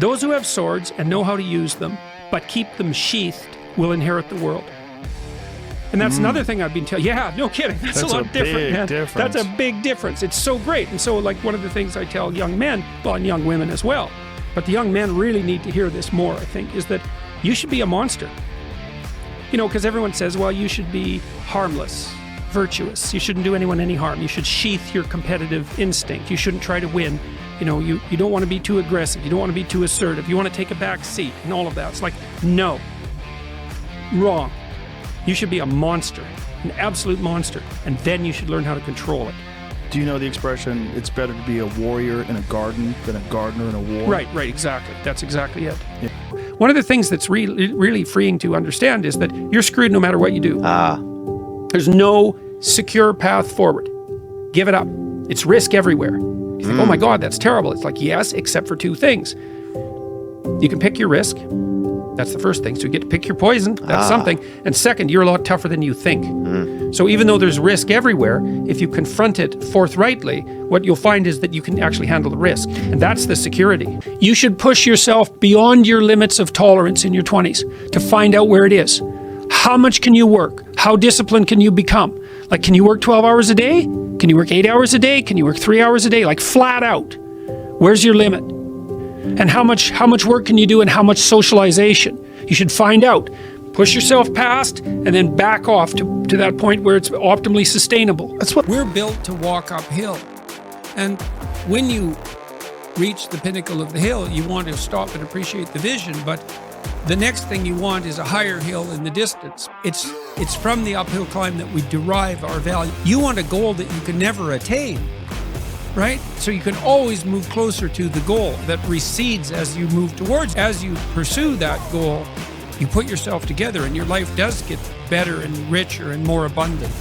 Those who have swords and know how to use them, but keep them sheathed, will inherit the world. And that's another thing I've been telling. Yeah, no kidding. That's a lot different, man. Difference. That's a big difference. It's so great. And so, like, one of the things I tell young men, well, and young women as well, but the young men really need to hear this more, I think, is that you should be a monster. You know, because everyone says, well, you should be harmless, virtuous. You shouldn't do anyone any harm. You should sheath your competitive instinct. You shouldn't try to win. You know, you don't want to be too aggressive. You don't want to be too assertive. You want to take a back seat and all of that. It's like, no. Wrong. You should be a monster, an absolute monster, and then you should learn how to control it. Do you know the expression, it's better to be a warrior in a garden than a gardener in a war? Right, exactly. That's exactly it. Yeah. One of the things that's really freeing to understand is that you're screwed no matter what you do. There's no secure path forward. Give it up. It's risk everywhere. You think, oh my God, that's terrible. It's like, yes, except for two things. You can pick your risk. That's the first thing. So you get to pick your poison. That's something. And second, you're a lot tougher than you think. So even though there's risk everywhere, if you confront it forthrightly, what you'll find is that you can actually handle the risk. And that's the security. You should push yourself beyond your limits of tolerance in your 20s to find out where it is. How much can you work? How disciplined can you become? Like, can you work 12 hours a day? Can you work 8 hours a day? Can you work 3 hours a day? Like, flat out. Where's your limit? And how much work can you do and how much socialization? You should find out. Push yourself past and then back off to that point where it's optimally sustainable. That's what we're built to walk uphill. And when you reach the pinnacle of the hill, you want to stop and appreciate the vision, but the next thing you want is a higher hill in the distance. It's from the uphill climb that we derive our value. You want a goal that you can never attain. Right? So you can always move closer to the goal that recedes as you move towards. As you pursue that goal, you put yourself together and your life does get better and richer and more abundant.